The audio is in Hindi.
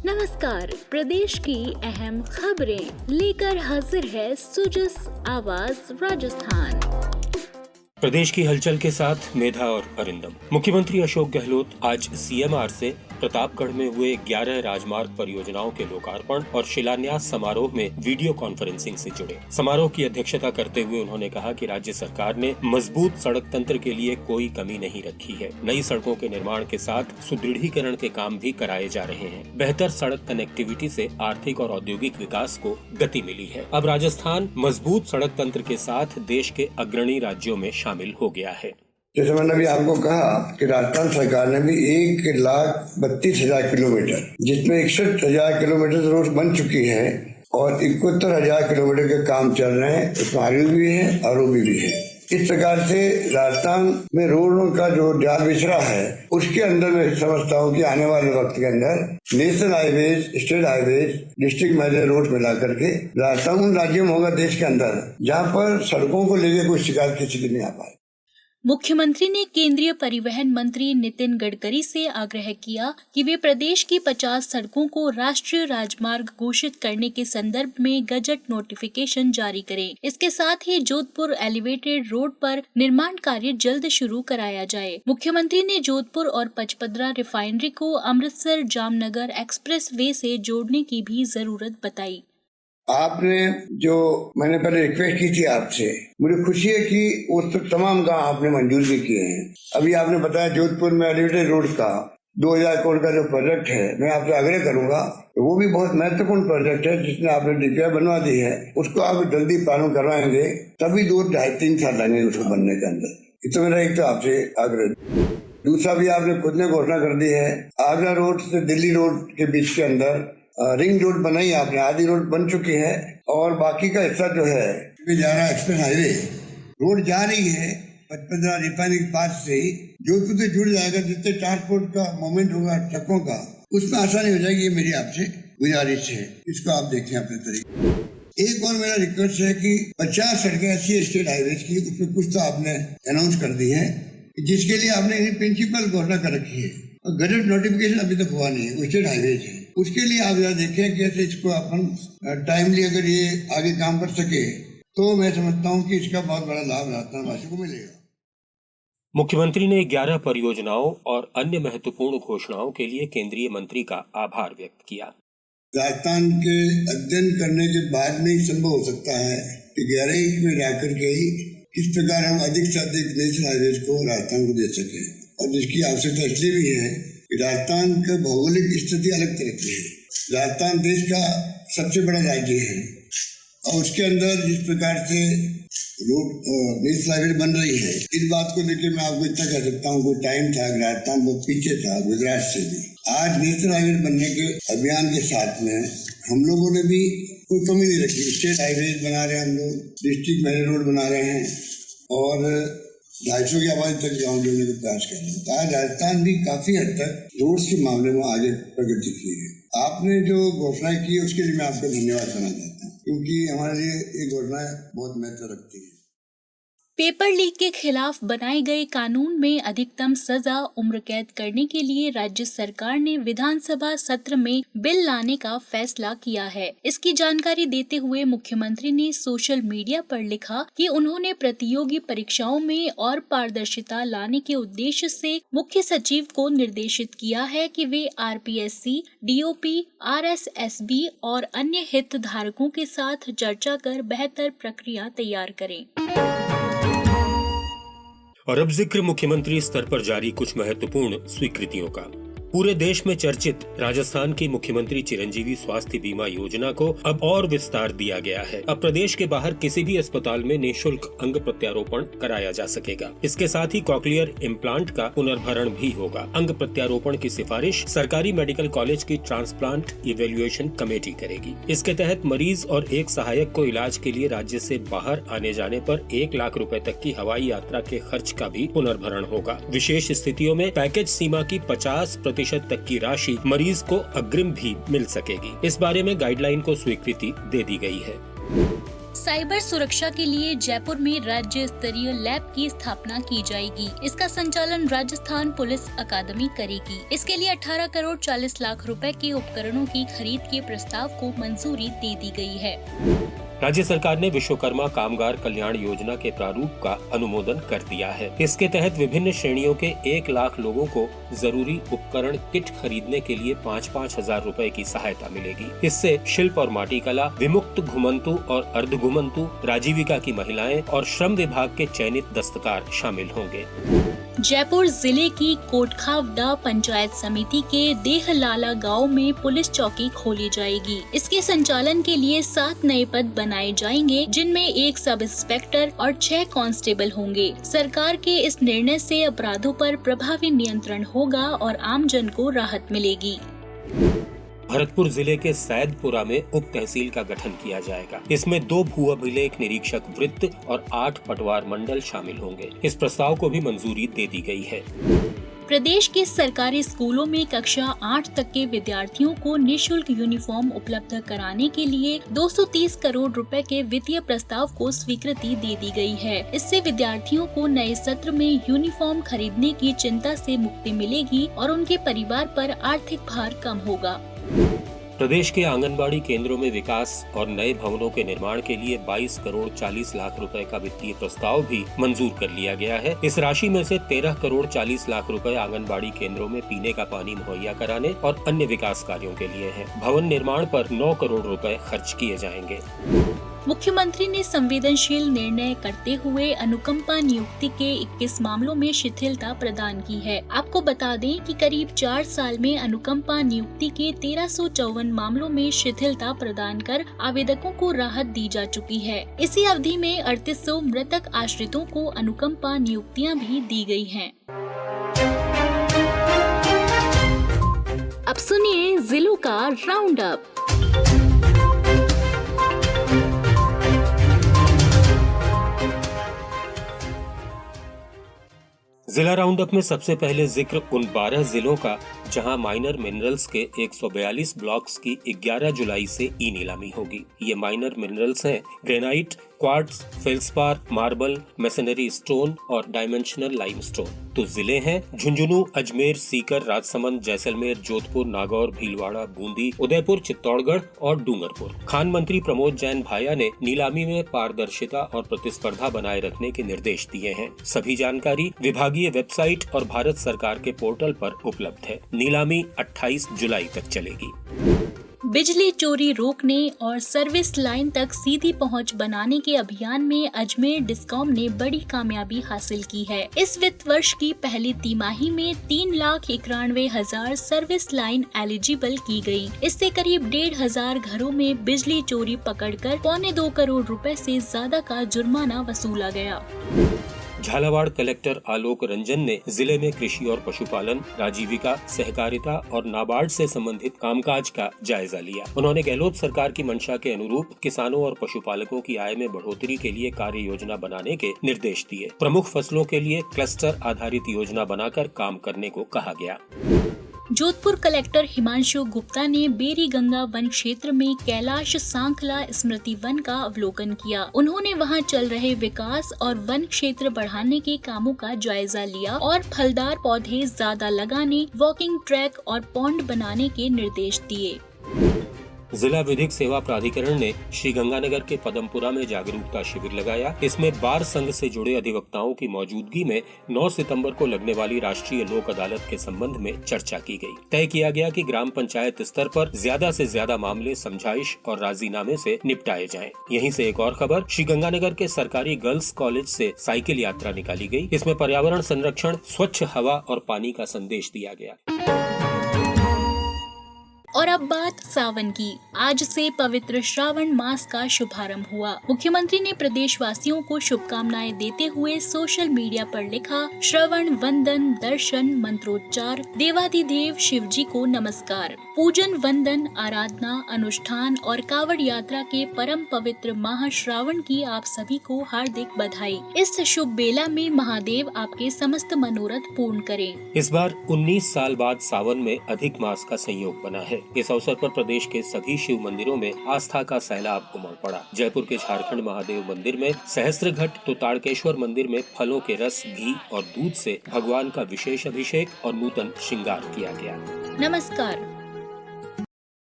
नमस्कार, प्रदेश की अहम खबरें लेकर हाजिर है सुजस आवाज राजस्थान। प्रदेश की हलचल के साथ मेधा और अरिंदम। मुख्यमंत्री अशोक गहलोत आज सीएमआर से प्रतापगढ़ में हुए 11 राजमार्ग परियोजनाओं के लोकार्पण और शिलान्यास समारोह में वीडियो कॉन्फ्रेंसिंग से जुड़े। समारोह की अध्यक्षता करते हुए उन्होंने कहा कि राज्य सरकार ने मजबूत सड़क तंत्र के लिए कोई कमी नहीं रखी है। नई सड़कों के निर्माण के साथ सुदृढ़ीकरण के काम भी कराए जा रहे हैं। बेहतर सड़क कनेक्टिविटी से आर्थिक और औद्योगिक विकास को गति मिली है। अब राजस्थान मजबूत सड़क तंत्र के साथ देश के अग्रणी राज्यों में शामिल हो गया है। जैसे मैंने अभी आपको कहा कि राजस्थान सरकार ने भी 1,32,000 किलोमीटर, जिसमें 61,000 किलोमीटर रोड बन चुकी है और 71,000 किलोमीटर के काम चल रहे हैं। उसमें आरयू भी है, आरओबी भी है। इस प्रकार से राजस्थान में रोडों का जो जाल बिछड़ा है, उसके अंदर मैं समझता हूँ कि आने वाले वक्त के अंदर national highways, state highways, district major road मिला करके राजस्थान उन राज्यों में होगा देश के अंदर जहाँ पर सड़कों को लेकर कोई शिकायत किसी की नहीं आ पाए। मुख्यमंत्री ने केंद्रीय परिवहन मंत्री नितिन गडकरी से आग्रह किया कि वे प्रदेश की 50 सड़कों को राष्ट्रीय राजमार्ग घोषित करने के संदर्भ में गजट नोटिफिकेशन जारी करें। इसके साथ ही जोधपुर एलिवेटेड रोड पर निर्माण कार्य जल्द शुरू कराया जाए। मुख्यमंत्री ने जोधपुर और पचपदरा रिफाइनरी को अमृतसर जामनगर एक्सप्रेस वे से जोड़ने की भी जरूरत बताई। आपने जो मैंने पहले रिक्वेस्ट की थी आपसे, मुझे खुशी है कि उस तमाम काम आपने मंजूर भी किए हैं। अभी आपने बताया जोधपुर में एलिवेटेड रोड का 2,000 करोड़ का जो प्रोजेक्ट है, मैं आपसे आग्रह करूंगा, वो भी बहुत महत्वपूर्ण प्रोजेक्ट है जिसमें आपने डीपीआर बनवा दी है, उसको आप जल्दी प्रारंभ करवाएंगे, तभी 2-2.5-3 साल लगेंगे उसको बनने के अंदर। तो मेरा एक तो आपसे आग्रह। दूसरा भी आपने खुद ने घोषणा कर दी है, आगरा रोड से दिल्ली रोड के बीच के अंदर रिंग रोड बनाई आपने, आधी रोड बन चुकी है और बाकी का हिस्सा जो है जा रहा एक्सप्रेस हाईवे रोड जा रही है पचपदरा रिफाइनरी के पास से ही जोधपुर से जुड़ जाएगा। जिससे ट्रांसपोर्ट का मूवमेंट होगा ट्रकों का, उसमें आसानी हो जाएगी। ये मेरी आपसे गुजारिश है, इसको आप देखें अपने तरीके। एक और मेरा रिक्वेस्ट है कि 50 सड़कें ऐसी स्टेट हाईवेज की, उसमें कुछ तो आपने अनाउंस कर दी है जिसके लिए आपने प्रिंसिपल घोषणा कर रखी है और गजट नोटिफिकेशन अभी तक हुआ नहीं है, वो स्टेट हाईवेज है। उसके लिए आप जरा देखें कि ऐसे इसको अपन टाइमली अगर ये आगे काम कर सके तो मैं समझता हूँ कि इसका बहुत बड़ा लाभ राजस्थान वासियों को मिलेगा। मुख्यमंत्री ने 11 परियोजनाओं और अन्य महत्वपूर्ण घोषणाओं के लिए केंद्रीय मंत्री का आभार व्यक्त किया। राजस्थान के अध्ययन करने के बाद में ही संभव हो सकता है कि 11 में जाकर के ही किस प्रकार हम अधिक से अधिक नेशनल हाईवेज को राजस्थान को दे सके, और जिसकी आवश्यकता इसलिए भी है कि राजस्थान का भौगोलिक स्थिति अलग तरह की है। राजस्थान देश का सबसे बड़ा राज्य है और उसके अंदर जिस प्रकार से रोड नेशनल हाईवे बन रही है, इस बात को लेकर मैं आपको इतना कह सकता हूँ, कोई टाइम था राजस्थान बहुत पीछे था गुजरात से भी। आज नेशनल हाईवे बनने के अभियान के साथ में हम लोगों ने भी कोई कमी नहीं रखी। स्टेट हाईवे बना रहे हैं हम लोग, डिस्ट्रिक्ट मेजर रोड बना रहे हैं और 250 की आबादी तक गाँव जोड़ने का प्रयास कर रहे हैं। तो आज राजस्थान भी काफी हद तक रोड्स के मामले में आगे प्रगति की है। आपने जो घोषणा की है उसके लिए मैं आपको धन्यवाद करना चाहता हूँ, क्योंकि हमारे लिए ये घोषणा बहुत महत्व रखती है। पेपर लीक के खिलाफ बनाए गए कानून में अधिकतम सजा उम्र कैद करने के लिए राज्य सरकार ने विधानसभा सत्र में बिल लाने का फैसला किया है। इसकी जानकारी देते हुए मुख्यमंत्री ने सोशल मीडिया पर लिखा कि उन्होंने प्रतियोगी परीक्षाओं में और पारदर्शिता लाने के उद्देश्य से मुख्य सचिव को निर्देशित किया है कि वे आरपीएससी, डीओपी, आरएसएसबी और अन्य हितधारकों के साथ चर्चा कर बेहतर प्रक्रिया तैयार करें। और अब जिक्र मुख्यमंत्री स्तर पर जारी कुछ महत्वपूर्ण स्वीकृतियों का। पूरे देश में चर्चित राजस्थान की मुख्यमंत्री चिरंजीवी स्वास्थ्य बीमा योजना को अब और विस्तार दिया गया है। अब प्रदेश के बाहर किसी भी अस्पताल में निःशुल्क अंग प्रत्यारोपण कराया जा सकेगा। इसके साथ ही कॉक्लियर इम्प्लांट का पुनर्भरण भी होगा। अंग प्रत्यारोपण की सिफारिश सरकारी मेडिकल कॉलेज की ट्रांसप्लांट इवेल्युएशन कमेटी करेगी। इसके तहत मरीज और एक सहायक को इलाज के लिए राज्य से बाहर आने जाने पर 1 लाख रुपए तक की हवाई यात्रा के खर्च का भी पुनर्भरण होगा। विशेष स्थितियों में पैकेज सीमा की 50% तक की राशि मरीज को अग्रिम भी मिल सकेगी। इस बारे में गाइडलाइन को स्वीकृति दे दी गई है। साइबर सुरक्षा के लिए जयपुर में राज्य स्तरीय लैब की स्थापना की जाएगी। इसका संचालन राजस्थान पुलिस अकादमी करेगी। इसके लिए 18 करोड़ 40 लाख रुपए के उपकरणों की खरीद के प्रस्ताव को मंजूरी दे दी गई है। राज्य सरकार ने विश्वकर्मा कामगार कल्याण योजना के प्रारूप का अनुमोदन कर दिया है। इसके तहत विभिन्न श्रेणियों के 1 लाख लोगों को जरूरी उपकरण किट खरीदने के लिए 5-5 हजार रुपए की सहायता मिलेगी। इससे शिल्प और माटी कला, विमुक्त घुमंतु और अर्ध घुमंतु, राजीविका की महिलाएं और श्रम विभाग के चयनित दस्तकार शामिल होंगे। जयपुर जिले की कोटखावडा पंचायत समिति के देहलाला गांव में पुलिस चौकी खोली जाएगी। इसके संचालन के लिए 7 नए पद बनाए जाएंगे, जिनमें 1 सब इंस्पेक्टर और 6 कांस्टेबल होंगे। सरकार के इस निर्णय से अपराधों पर प्रभावी नियंत्रण होगा और आमजन को राहत मिलेगी। भरतपुर जिले के सैदपुरा में उप तहसील का गठन किया जाएगा। इसमें 2 भू अभिलेख निरीक्षक वृत्त और 8 पटवार मंडल शामिल होंगे। इस प्रस्ताव को भी मंजूरी दे दी गई है। प्रदेश के सरकारी स्कूलों में कक्षा 8 तक के विद्यार्थियों को निःशुल्क यूनिफॉर्म उपलब्ध कराने के लिए 230 करोड़ रुपए के वित्तीय प्रस्ताव को स्वीकृति दे दी गई है। इससे विद्यार्थियों को नए सत्र में यूनिफॉर्म खरीदने की चिंता से मुक्ति मिलेगी और उनके परिवार पर आर्थिक भार कम होगा। प्रदेश के आंगनबाड़ी केंद्रों में विकास और नए भवनों के निर्माण के लिए 22 करोड़ 40 लाख रुपए का वित्तीय प्रस्ताव भी मंजूर कर लिया गया है। इस राशि में से 13 करोड़ 40 लाख रुपए आंगनबाड़ी केंद्रों में पीने का पानी मुहैया कराने और अन्य विकास कार्यों के लिए है। भवन निर्माण पर 9 करोड़ रुपए खर्च किए जाएंगे। मुख्यमंत्री ने संवेदनशील निर्णय करते हुए अनुकंपा नियुक्ति के 21 मामलों में शिथिलता प्रदान की है। आपको बता दें कि करीब 4 साल में अनुकंपा नियुक्ति के 1354 मामलों में शिथिलता प्रदान कर आवेदकों को राहत दी जा चुकी है। इसी अवधि में 3800 मृतक आश्रितों को अनुकंपा नियुक्तियां भी दी गई हैं। अब सुनिए जिलों का राउंड अप। जिला राउंड अप में सबसे पहले जिक्र उन 12 जिलों का जहां माइनर मिनरल्स के 142 ब्लॉक्स की 11 जुलाई से ई नीलामी होगी। ये माइनर मिनरल्स हैं granite, quartz, felspar, marble, masonry stone और डायमेंशनल लाइमस्टोन। तो जिले हैं झुंझुनू, अजमेर, सीकर, राजसमंद, जैसलमेर, जोधपुर, नागौर, भीलवाड़ा, बूंदी, उदयपुर, चित्तौड़गढ़ और डूंगरपुर। खान मंत्री प्रमोद जैन भाया ने नीलामी में पारदर्शिता और प्रतिस्पर्धा बनाए रखने के निर्देश दिए हैं। सभी जानकारी विभागीय वेबसाइट और भारत सरकार के पोर्टल पर उपलब्ध है। नीलामी 28 जुलाई तक चलेगी। बिजली चोरी रोकने और सर्विस लाइन तक सीधी पहुंच बनाने के अभियान में अजमेर डिस्कॉम ने बड़ी कामयाबी हासिल की है। इस वित्त वर्ष की पहली तिमाही में 3,91,000 सर्विस लाइन एलिजिबल की गई। इससे करीब 1,500 घरों में बिजली चोरी पकड़कर 2.25 करोड़ रुपए से ज्यादा का जुर्माना वसूला गया। झालावाड़ कलेक्टर आलोक रंजन ने जिले में कृषि और पशुपालन, राजीविका, सहकारिता और नाबार्ड से संबंधित कामकाज का जायजा लिया। उन्होंने गहलोत सरकार की मंशा के अनुरूप किसानों और पशुपालकों की आय में बढ़ोतरी के लिए कार्य योजना बनाने के निर्देश दिए। प्रमुख फसलों के लिए क्लस्टर आधारित योजना बनाकर काम करने को कहा गया। जोधपुर कलेक्टर हिमांशु गुप्ता ने बेरी गंगा वन क्षेत्र में कैलाश सांखला स्मृति वन का अवलोकन किया। उन्होंने वहां चल रहे विकास और वन क्षेत्र बढ़ाने के कामों का जायजा लिया और फलदार पौधे ज्यादा लगाने, वॉकिंग ट्रैक और पॉन्ड बनाने के निर्देश दिए। जिला विधिक सेवा प्राधिकरण ने श्री गंगानगर के पदमपुरा में जागरूकता शिविर लगाया। इसमें बार संघ से जुड़े अधिवक्ताओं की मौजूदगी में 9 सितंबर को लगने वाली राष्ट्रीय लोक अदालत के संबंध में चर्चा की गई। तय किया गया कि ग्राम पंचायत स्तर पर ज्यादा से ज्यादा मामले समझाइश और राजीनामे से निपटाए जाएं। यहीं से एक और खबर, श्री गंगानगर के सरकारी गर्ल्स कॉलेज से साइकिल यात्रा निकाली गई। इसमें पर्यावरण संरक्षण, स्वच्छ हवा और पानी का संदेश दिया गया। और अब बात सावन की। आज से पवित्र श्रावण मास का शुभारंभ हुआ। मुख्यमंत्री ने प्रदेशवासियों को शुभकामनाएं देते हुए सोशल मीडिया पर लिखा, श्रवण, वंदन, दर्शन, मंत्रोच्चार, देवाधिदेव शिव जी को नमस्कार। पूजन, वंदन, आराधना, अनुष्ठान और कावड़ यात्रा के परम पवित्र माह श्रावण की आप सभी को हार्दिक बधाई। इस शुभ बेला में महादेव आपके समस्त मनोरथ पूर्ण करें। इस बार 19 साल बाद सावन में अधिक मास का संयोग बना है। इस अवसर पर प्रदेश के सभी शिव मंदिरों में आस्था का सैलाब उमड़ पड़ा। जयपुर के झारखंड महादेव मंदिर में सहस्त्रघट तो ताड़केश्वर मंदिर में फलों के रस, घी और दूध से भगवान का विशेष अभिषेक और नूतन श्रृंगार किया गया। नमस्कार,